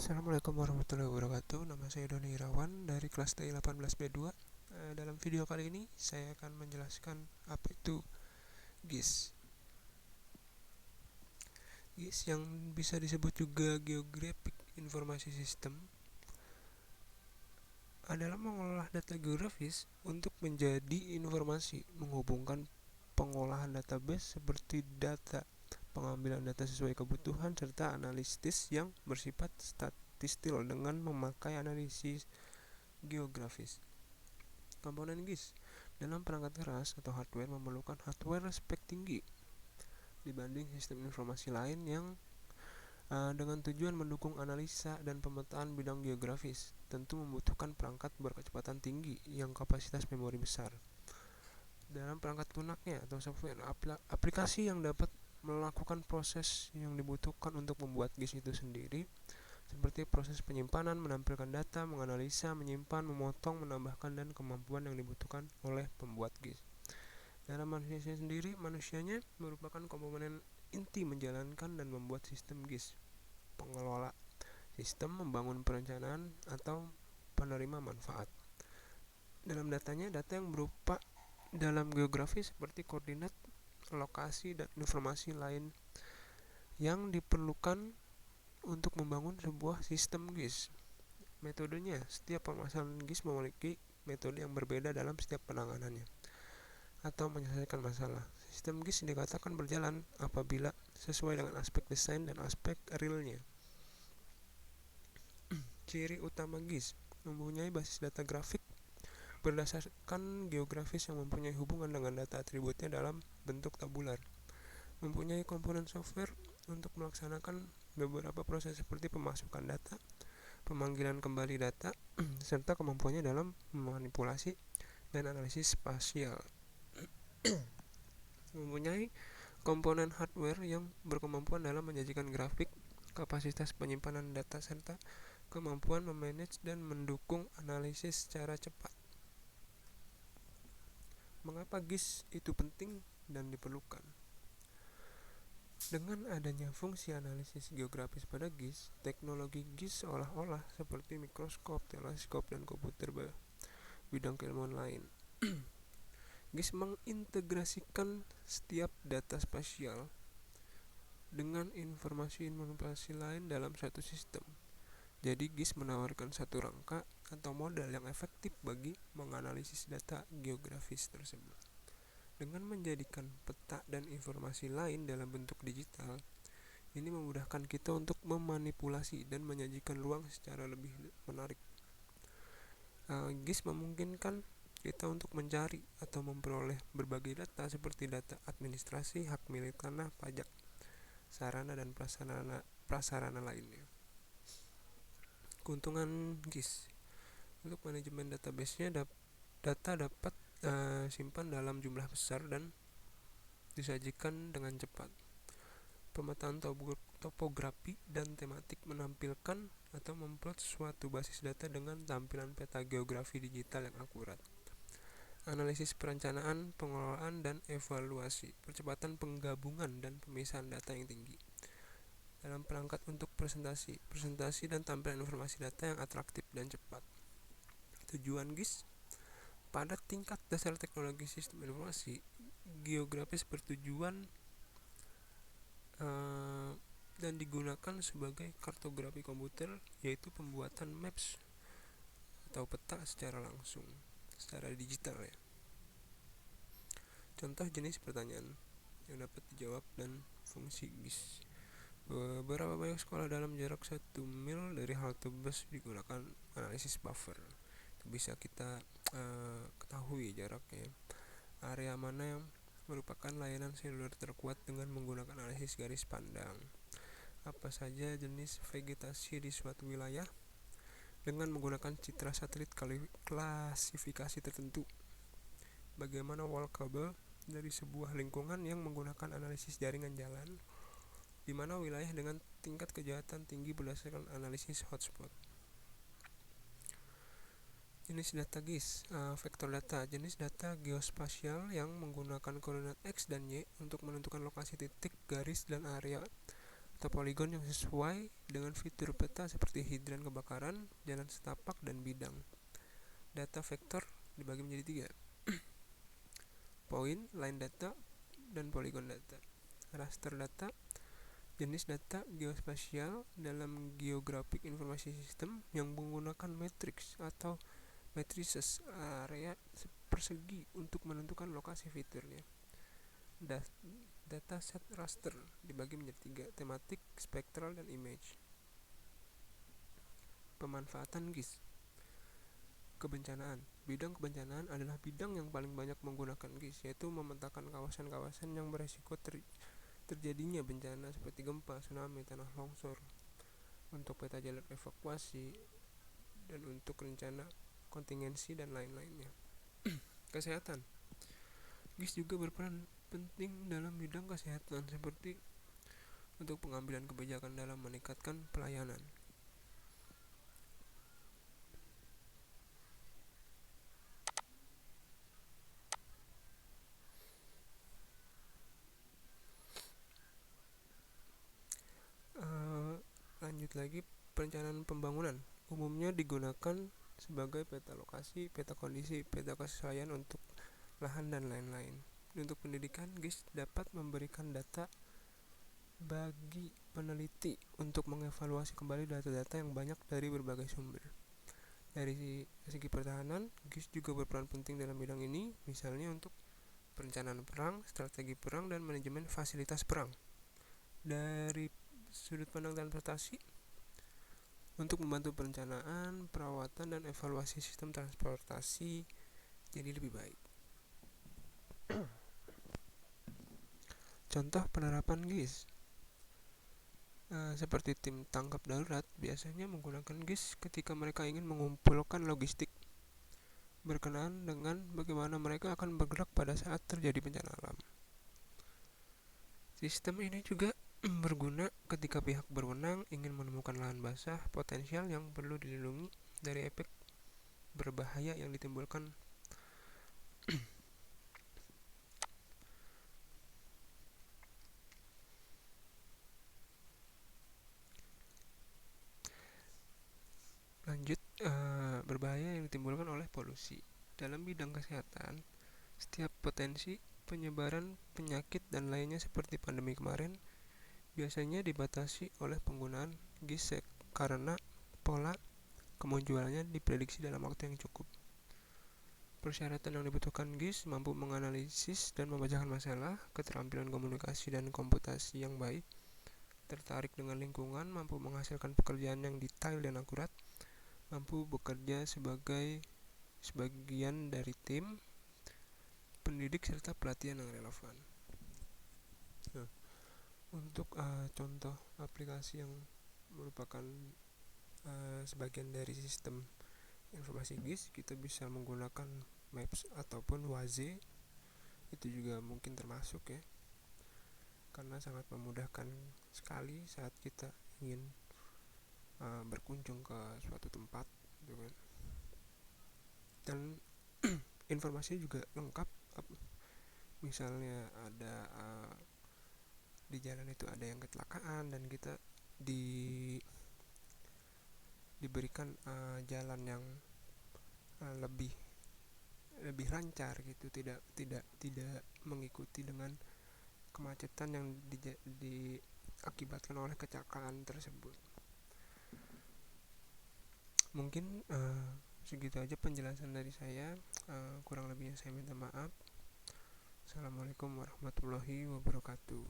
Assalamualaikum warahmatullahi wabarakatuh. Nama saya Doni Irawan dari kelas TI 18B2. Dalam video kali ini saya akan menjelaskan apa itu GIS. GIS yang bisa disebut juga Geographic Information System adalah mengolah data geografis untuk menjadi informasi, menghubungkan pengolahan database seperti data, pengambilan data sesuai kebutuhan, serta analisis yang bersifat statistik dengan memakai analisis geografis. Komponen GIS dalam perangkat keras atau hardware memerlukan hardware spek tinggi dibanding sistem informasi lain yang dengan tujuan mendukung analisa dan pemetaan bidang geografis, tentu membutuhkan perangkat berkecepatan tinggi yang kapasitas memori besar. Dalam perangkat lunaknya atau software, aplikasi yang dapat melakukan proses yang dibutuhkan untuk membuat GIS itu sendiri, seperti proses penyimpanan, menampilkan data, menganalisa, menyimpan, memotong, menambahkan, dan kemampuan yang dibutuhkan oleh pembuat GIS. Dalam manusianya sendiri, manusianya merupakan komponen inti menjalankan dan membuat sistem GIS. Pengelola sistem, membangun perencanaan, atau penerima manfaat. Dalam datanya, data yang berupa dalam geografi seperti koordinat, lokasi, dan informasi lain yang diperlukan untuk membangun sebuah sistem GIS. Metodenya, setiap permasalahan GIS memiliki metode yang berbeda dalam setiap penanganannya atau menyelesaikan masalah. Sistem GIS dikatakan berjalan apabila sesuai dengan aspek desain dan aspek realnya. Ciri utama GIS mempunyai basis data grafik berdasarkan geografis yang mempunyai hubungan dengan data atributnya dalam bentuk tabular. Mempunyai komponen software untuk melaksanakan beberapa proses seperti pemasukan data, pemanggilan kembali data, serta kemampuannya dalam memanipulasi dan analisis spasial. Mempunyai komponen hardware yang berkemampuan dalam menyajikan grafik, kapasitas penyimpanan data, serta kemampuan memanage dan mendukung analisis secara cepat. Mengapa GIS itu penting dan diperlukan? Dengan adanya fungsi analisis geografis pada GIS, teknologi GIS seolah-olah seperti mikroskop, teleskop, dan komputer bidang keilmuan lain. GIS mengintegrasikan setiap data spasial dengan informasi lain dalam satu sistem. Jadi GIS menawarkan satu rangka atau modal yang efektif bagi menganalisis data geografis tersebut. Dengan menjadikan peta dan informasi lain dalam bentuk digital, ini memudahkan kita untuk memanipulasi dan menyajikan ruang secara lebih menarik. GIS memungkinkan kita untuk mencari atau memperoleh berbagai data seperti data administrasi, hak milik tanah, pajak, sarana dan prasarana lainnya. Keuntungan GIS untuk manajemen database-nya, data dapat simpan dalam jumlah besar dan disajikan dengan cepat. Pemetaan topografi dan tematik menampilkan atau memplot suatu basis data dengan tampilan peta geografi digital yang akurat. Analisis perencanaan, pengelolaan, dan evaluasi, percepatan penggabungan dan pemisahan data yang tinggi. Dalam perangkat untuk presentasi dan tampilan informasi data yang atraktif dan cepat. Tujuan GIS pada tingkat dasar teknologi sistem informasi geografis bertujuan dan digunakan sebagai kartografi komputer, yaitu pembuatan maps atau peta secara digital ya. Contoh jenis pertanyaan yang dapat dijawab dan fungsi GIS. Beberapa banyak sekolah dalam jarak 1 mil dari halte bus digunakan analisis buffer. Itu bisa kita ketahui jaraknya. Area mana yang merupakan layanan seluler terkuat dengan menggunakan analisis garis pandang. Apa saja jenis vegetasi di suatu wilayah dengan menggunakan citra satelit klasifikasi tertentu. Bagaimana walkable dari sebuah lingkungan yang menggunakan analisis jaringan jalan, di mana wilayah dengan tingkat kejahatan tinggi berdasarkan analisis hotspot. Jenis data GIS, vektor data, jenis data geospasial yang menggunakan koordinat X dan Y untuk menentukan lokasi titik, garis, dan area atau poligon yang sesuai dengan fitur peta seperti hidran kebakaran, jalan setapak, dan bidang. Data vektor dibagi menjadi 3, point, line data, dan polygon data. Raster data, jenis data geospasial dalam geographic information system yang menggunakan matriks atau matrices area persegi untuk menentukan lokasi fiturnya. Data set raster dibagi menjadi 3, tematik, spektral, dan image. Pemanfaatan GIS. Kebencanaan. Bidang kebencanaan adalah bidang yang paling banyak menggunakan GIS, yaitu memetakan kawasan-kawasan yang beresiko terjadinya bencana seperti gempa, tsunami, tanah longsor, untuk peta jalur evakuasi, dan untuk rencana kontingensi dan lain-lainnya. Kesehatan. GIS juga berperan penting dalam bidang kesehatan, seperti untuk pengambilan kebijakan dalam meningkatkan pelayanan. Lanjut lagi, perencanaan pembangunan umumnya digunakan sebagai peta lokasi, peta kondisi, peta kesesuaian untuk lahan, dan lain-lain. Untuk pendidikan, GIS dapat memberikan data bagi peneliti untuk mengevaluasi kembali data-data yang banyak dari berbagai sumber. Dari segi pertahanan, GIS juga berperan penting dalam bidang ini, misalnya untuk perencanaan perang, strategi perang, dan manajemen fasilitas perang. Dari sudut pandang transportasi, untuk membantu perencanaan, perawatan, dan evaluasi sistem transportasi jadi lebih baik. Contoh penerapan GIS, seperti tim tangkap darurat biasanya menggunakan GIS ketika mereka ingin mengumpulkan logistik berkenaan dengan bagaimana mereka akan bergerak pada saat terjadi bencana alam. Sistem ini juga berguna ketika pihak berwenang ingin menemukan lahan basah potensial yang perlu dilindungi dari efek berbahaya yang ditimbulkan berbahaya yang ditimbulkan oleh polusi. Dalam bidang kesehatan, setiap potensi penyebaran penyakit dan lainnya seperti pandemi kemarin biasanya dibatasi oleh penggunaan GIS karena pola kemunculannya diprediksi dalam waktu yang cukup. Persyaratan yang dibutuhkan GIS mampu menganalisis dan membacakan masalah, keterampilan komunikasi dan komputasi yang baik, tertarik dengan lingkungan, mampu menghasilkan pekerjaan yang detail dan akurat, mampu bekerja sebagai sebagian dari tim, pendidik, serta pelatihan yang relevan. Nah, untuk contoh aplikasi yang merupakan sebagian dari sistem informasi GIS, kita bisa menggunakan Maps ataupun Waze. Itu juga mungkin termasuk ya, karena sangat memudahkan sekali saat kita ingin berkunjung ke suatu tempat gitu kan. Dan informasinya juga lengkap, misalnya ada di jalan itu ada yang kecelakaan dan kita diberikan jalan yang lebih lancar gitu, tidak mengikuti dengan kemacetan yang diakibatkan oleh kecelakaan tersebut. Mungkin segitu aja penjelasan dari saya, kurang lebihnya saya minta maaf. Assalamualaikum warahmatullahi wabarakatuh.